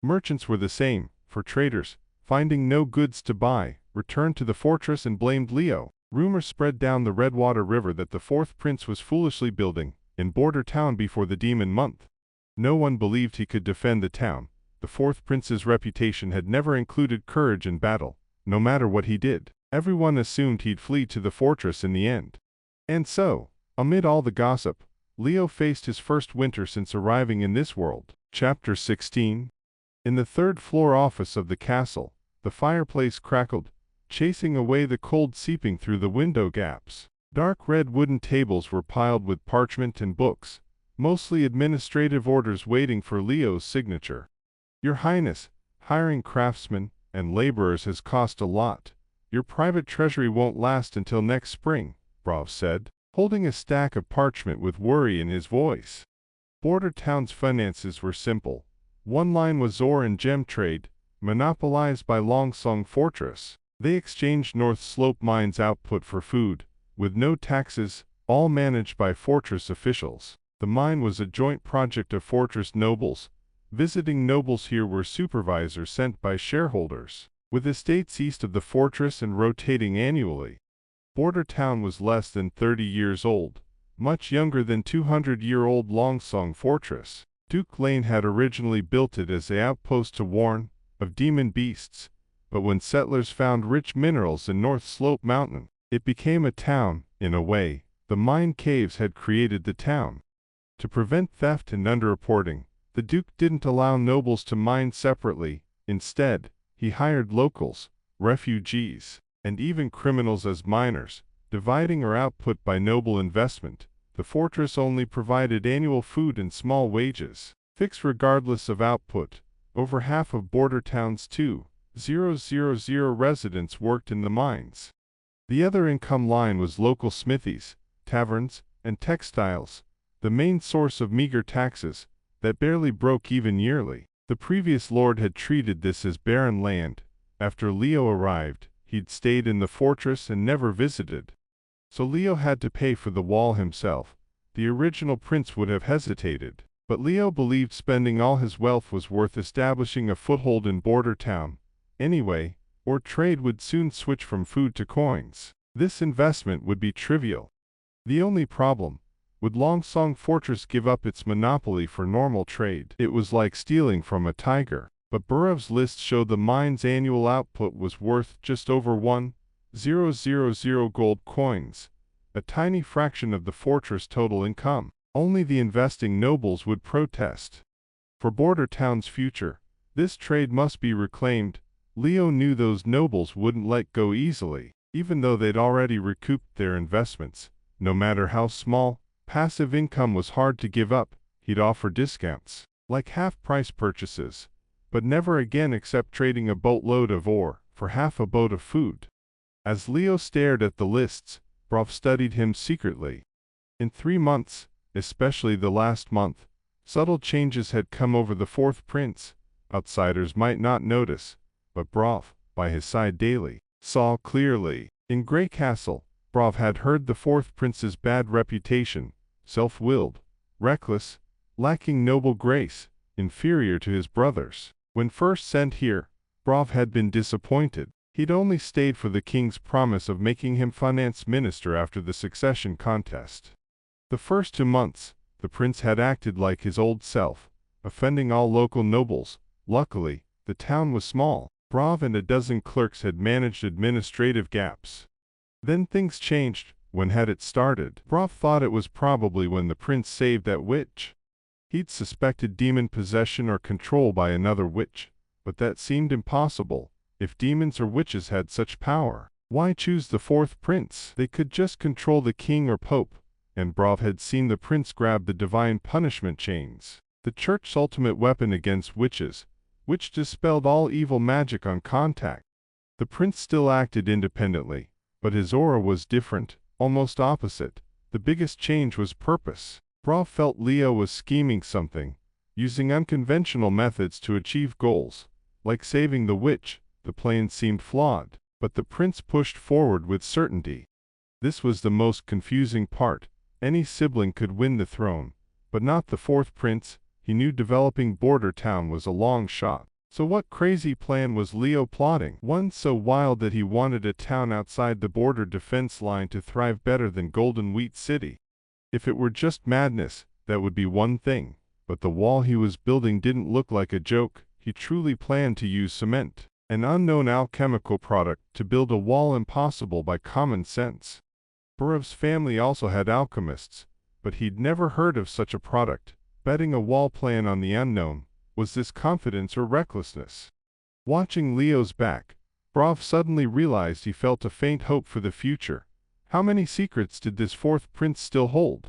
Merchants were the same. For traders, finding no goods to buy, returned to the fortress and blamed Leo. Rumors spread down the Redwater River that the fourth prince was foolishly building in Border Town before the Demon Month. No one believed he could defend the town. The fourth prince's reputation had never included courage in battle. No matter what he did, everyone assumed he'd flee to the fortress in the end. And so, amid all the gossip, Leo faced his first winter since arriving in this world. Chapter 16. In the third-floor office of the castle, the fireplace crackled, chasing away the cold seeping through the window gaps. Dark red wooden tables were piled with parchment and books, mostly administrative orders waiting for Leo's signature. "Your Highness, hiring craftsmen and laborers has cost a lot. Your private treasury won't last until next spring," Brav said, holding a stack of parchment with worry in his voice. Border Town's finances were simple. One line was ore and gem trade, monopolized by Longsong Fortress. They exchanged North Slope Mines output for food, with no taxes, all managed by Fortress officials. The mine was a joint project of Fortress nobles. Visiting nobles here were supervisors sent by shareholders, with estates east of the fortress and rotating annually. Border Town was less than 30 years old, much younger than 200-year-old Longsong Fortress. Duke Lane had originally built it as the outpost to warn of demon beasts, but when settlers found rich minerals in North Slope Mountain, it became a town, in a way. The mine caves had created the town. To prevent theft and underreporting, the Duke didn't allow nobles to mine separately. Instead, he hired locals, refugees, and even criminals as miners, dividing her output by noble investment. The fortress only provided annual food and small wages, fixed regardless of output. Over half of Border Town's 2,000 residents worked in the mines. The other income line was local smithies, taverns, and textiles, the main source of meager taxes that barely broke even yearly. The previous lord had treated this as barren land. After Leo arrived, he'd stayed in the fortress and never visited. So Leo had to pay for the wall himself. the original prince would have hesitated. But Leo believed spending all his wealth was worth establishing a foothold in border town. Anyway, or trade would soon switch from food to coins. This investment would be trivial. The only problem, would Longsong Fortress give up its monopoly for normal trade? It was like stealing from a tiger. But Burov's list showed the mine's annual output was worth just over 1,000 gold coins, a tiny fraction of the fortress' total income. Only the investing nobles would protest. For border town's future, this trade must be reclaimed. Leo knew those nobles wouldn't let go easily, even though they'd already recouped their investments. No matter how small, passive income was hard to give up. He'd offer discounts, like half-price purchases, but never again accept trading a boatload of ore for half a boat of food. As Leo stared at the lists, Brov studied him secretly. In 3 months, especially the last month, subtle changes had come over the fourth prince. Outsiders might not notice, but Brov, by his side daily, saw clearly. In Grey Castle, Brov had heard the fourth prince's bad reputation: self-willed, reckless, lacking noble grace, inferior to his brothers. When first sent here, Brov had been disappointed. He'd only stayed for the king's promise of making him finance minister after the succession contest. The first 2 months, the prince had acted like his old self, offending all local nobles. Luckily, the town was small. Brov and a dozen clerks had managed administrative gaps. Then things changed. When had it started? Brov thought it was probably when the prince saved that witch. He'd suspected demon possession or control by another witch, but that seemed impossible. If demons or witches had such power, why choose the fourth prince? They could just control the king or pope, and Brov had seen the prince grab the divine punishment chains, the church's ultimate weapon against witches, which dispelled all evil magic on contact. The prince still acted independently, but his aura was different, almost opposite. The biggest change was purpose. Brov felt Leo was scheming something, using unconventional methods to achieve goals, like saving the witch. The plan seemed flawed, but the prince pushed forward with certainty. This was the most confusing part. Any sibling could win the throne, but not the fourth prince. He knew developing border town was a long shot. So what crazy plan was Leo plotting? One so wild that he wanted a town outside the border defense line to thrive better than Golden Wheat City. If it were just madness, that would be one thing, but the wall he was building didn't look like a joke. He truly planned to use cement, an unknown alchemical product, to build a wall impossible by common sense. Burov's family also had alchemists, but he'd never heard of such a product. Betting a wall plan on the unknown, was this confidence or recklessness? Watching Leo's back, Brov suddenly realized he felt a faint hope for the future. How many secrets did this fourth prince still hold?